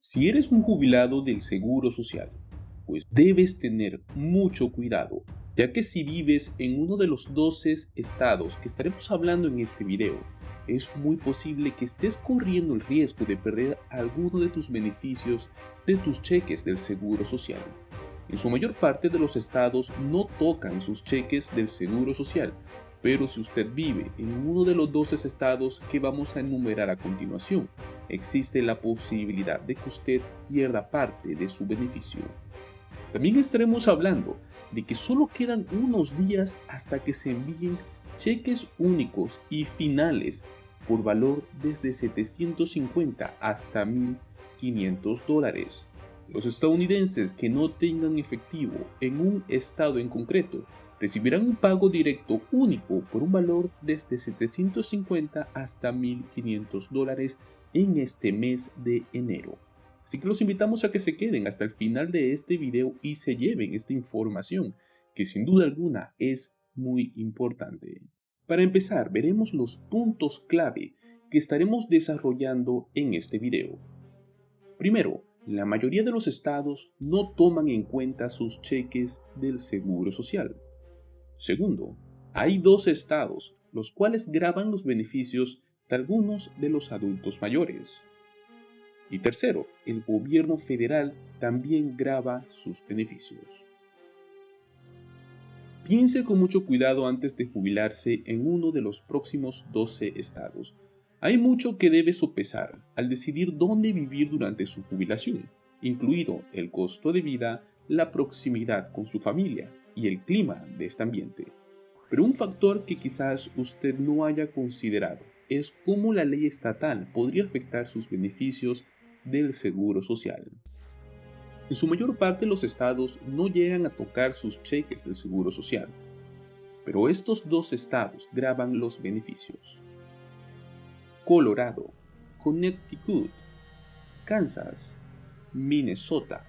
Si eres un jubilado del Seguro Social, pues debes tener mucho cuidado, ya que si vives en uno de los 12 estados que estaremos hablando en este video, es muy posible que estés corriendo el riesgo de perder alguno de tus beneficios de tus cheques del Seguro Social. En su mayor parte de los estados no tocan sus cheques del Seguro Social, pero si usted vive en uno de los 12 estados que vamos a enumerar a continuación, existe la posibilidad de que usted pierda parte de su beneficio. También estaremos hablando de que solo quedan unos días hasta que se envíen cheques únicos y finales por valor desde 750 hasta $1,500. Los estadounidenses que no tengan efectivo en un estado en concreto recibirán un pago directo único por un valor desde 750 hasta $1,500 en este mes de enero. Así que los invitamos a que se queden hasta el final de este video y se lleven esta información, que sin duda alguna es muy importante. Para empezar, veremos los puntos clave que estaremos desarrollando en este video. Primero, la mayoría de los estados no toman en cuenta sus cheques del Seguro Social. Segundo, hay dos estados los cuales graban los beneficios de algunos de los adultos mayores. Y tercero, el gobierno federal también graba sus beneficios. Piense con mucho cuidado antes de jubilarse en uno de los próximos 12 estados. Hay mucho que debe sopesar al decidir dónde vivir durante su jubilación, incluido el costo de vida, la proximidad con su familia y el clima de este ambiente. Pero un factor que quizás usted no haya considerado es cómo la ley estatal podría afectar sus beneficios del Seguro Social. En su mayor parte los estados no llegan a tocar sus cheques del Seguro Social, pero estos dos estados graban los beneficios. Colorado, Connecticut, Kansas, Minnesota,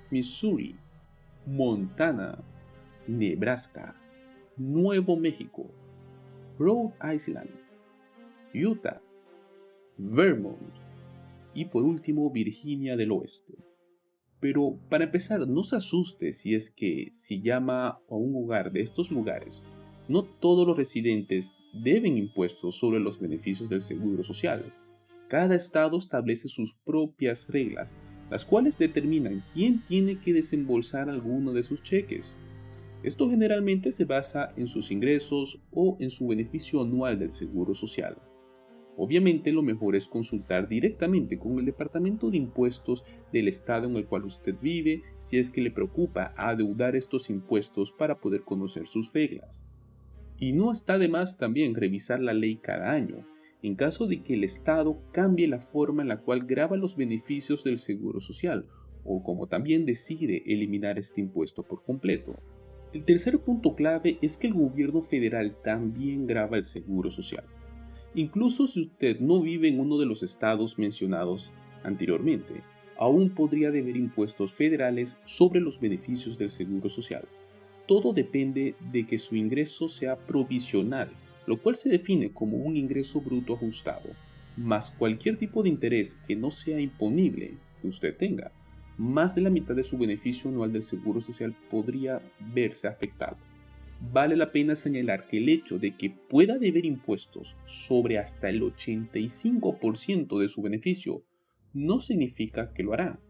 Missouri, Montana, Nebraska, Nuevo México, Rhode Island, Utah, Vermont y por último Virginia del Oeste. Pero para empezar, no se asuste si llama a un lugar de estos lugares. No todos los residentes deben impuestos sobre los beneficios del Seguro Social. Cada estado establece sus propias reglas, las cuales determinan quién tiene que desembolsar alguno de sus cheques. Esto generalmente se basa en sus ingresos o en su beneficio anual del Seguro Social. Obviamente lo mejor es consultar directamente con el Departamento de Impuestos del estado en el cual usted vive si es que le preocupa adeudar estos impuestos para poder conocer sus reglas. Y no está de más también revisar la ley cada año, en caso de que el estado cambie la forma en la cual graba los beneficios del Seguro Social, o como también decide eliminar este impuesto por completo. El tercer punto clave es que el gobierno federal también graba el Seguro Social. Incluso si usted no vive en uno de los estados mencionados anteriormente, aún podría deber impuestos federales sobre los beneficios del Seguro Social. Todo depende de que su ingreso sea provisional, lo cual se define como un ingreso bruto ajustado, más cualquier tipo de interés que no sea imponible que usted tenga. Más de la mitad de su beneficio anual del Seguro Social podría verse afectado. Vale la pena señalar que el hecho de que pueda deber impuestos sobre hasta el 85% de su beneficio no significa que lo hará,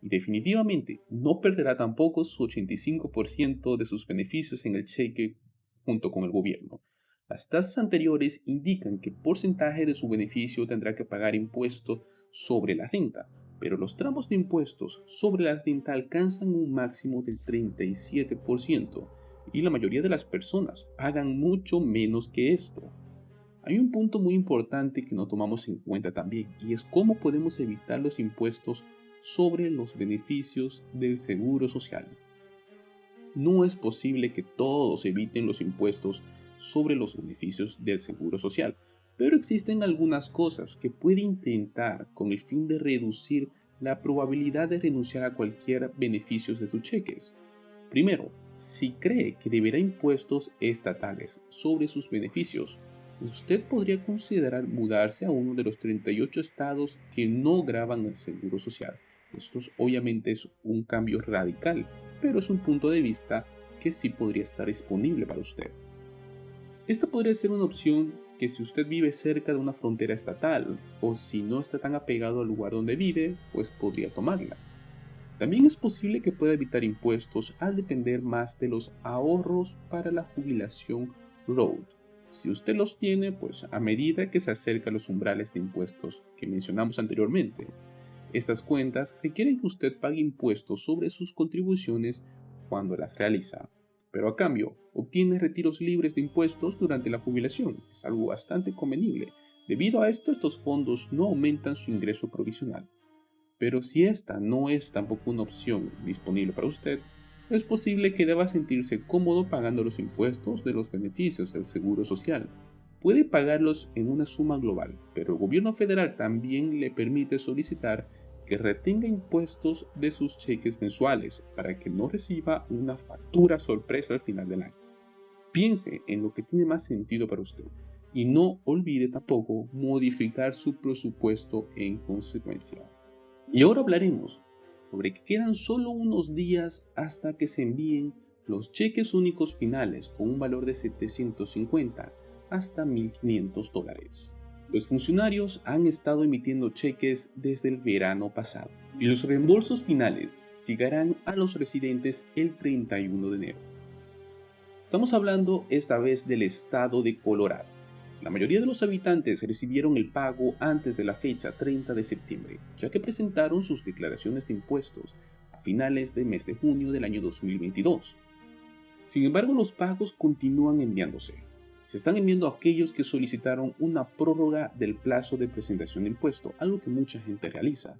y definitivamente no perderá tampoco su 85% de sus beneficios en el cheque junto con el gobierno. Las tasas anteriores indican que porcentaje de su beneficio tendrá que pagar impuestos sobre la renta, pero los tramos de impuestos sobre la renta alcanzan un máximo del 37%, y la mayoría de las personas pagan mucho menos que esto. Hay un punto muy importante que no tomamos en cuenta también, y es cómo podemos evitar los impuestos sobre los beneficios del Seguro Social. No es posible que todos eviten los impuestos sobre los beneficios del Seguro Social, pero existen algunas cosas que puede intentar con el fin de reducir la probabilidad de renunciar a cualquier beneficio de sus cheques. Primero, si cree que deberá impuestos estatales sobre sus beneficios, usted podría considerar mudarse a uno de los 38 estados que no graban el seguro social. Esto obviamente es un cambio radical, pero es un punto de vista que sí podría estar disponible para usted. Esta podría ser una opción que si usted vive cerca de una frontera estatal o si no está tan apegado al lugar donde vive, pues podría tomarla. También es posible que pueda evitar impuestos al depender más de los ahorros para la jubilación Road. Si usted los tiene, pues a medida que se acerca a los umbrales de impuestos que mencionamos anteriormente, estas cuentas requieren que usted pague impuestos sobre sus contribuciones cuando las realiza, pero a cambio obtiene retiros libres de impuestos durante la jubilación. Es algo bastante convenible. Debido a esto, estos fondos no aumentan su ingreso provisional. Pero si esta no es tampoco una opción disponible para usted, es posible que deba sentirse cómodo pagando los impuestos de los beneficios del seguro social. Puede pagarlos en una suma global, pero el gobierno federal también le permite solicitar que retenga impuestos de sus cheques mensuales para que no reciba una factura sorpresa al final del año. Piense en lo que tiene más sentido para usted y no olvide tampoco modificar su presupuesto en consecuencia. Y ahora hablaremos sobre que quedan solo unos días hasta que se envíen los cheques únicos finales con un valor de 750 hasta $1,500. Los funcionarios han estado emitiendo cheques desde el verano pasado y los reembolsos finales llegarán a los residentes el 31 de enero. Estamos hablando esta vez del estado de Colorado. La mayoría de los habitantes recibieron el pago antes de la fecha 30 de septiembre, ya que presentaron sus declaraciones de impuestos a finales del mes de junio del año 2022. Sin embargo, los pagos continúan enviándose. Se están enviando a aquellos que solicitaron una prórroga del plazo de presentación de impuesto, algo que mucha gente realiza.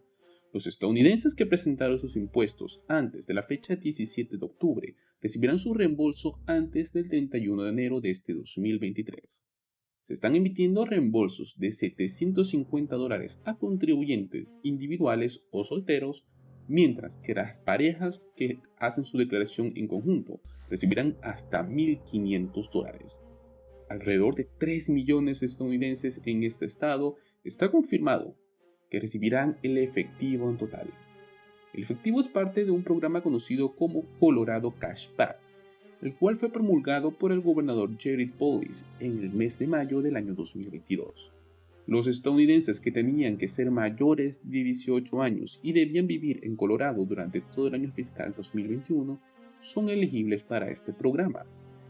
Los estadounidenses que presentaron sus impuestos antes de la fecha 17 de octubre recibirán su reembolso antes del 31 de enero de este 2023. Se están emitiendo reembolsos de $750 a contribuyentes individuales o solteros, mientras que las parejas que hacen su declaración en conjunto recibirán hasta $1,500. Alrededor de 3 millones de estadounidenses en este estado está confirmado que recibirán el efectivo en total. El efectivo es parte de un programa conocido como Colorado Cashback, el cual fue promulgado por el gobernador Jared Polis en el mes de mayo del año 2022. Los estadounidenses que tenían que ser mayores de 18 años y debían vivir en Colorado durante todo el año fiscal 2021 son elegibles para este programa,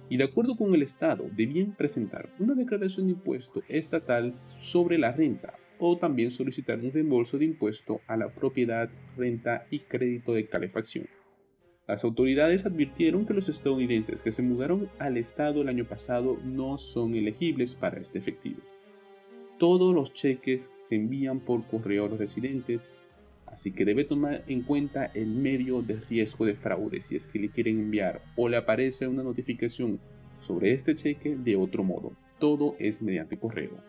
y de acuerdo con el estado debían presentar una declaración de impuesto estatal sobre la renta o también solicitar un reembolso de impuesto a la propiedad, renta y crédito de calefacción. Las autoridades advirtieron que los estadounidenses que se mudaron al estado el año pasado no son elegibles para este efectivo. Todos los cheques se envían por correo a los residentes, así que debe tomar en cuenta el medio de riesgo de fraude si es que le quieren enviar o le aparece una notificación sobre este cheque de otro modo. Todo es mediante correo.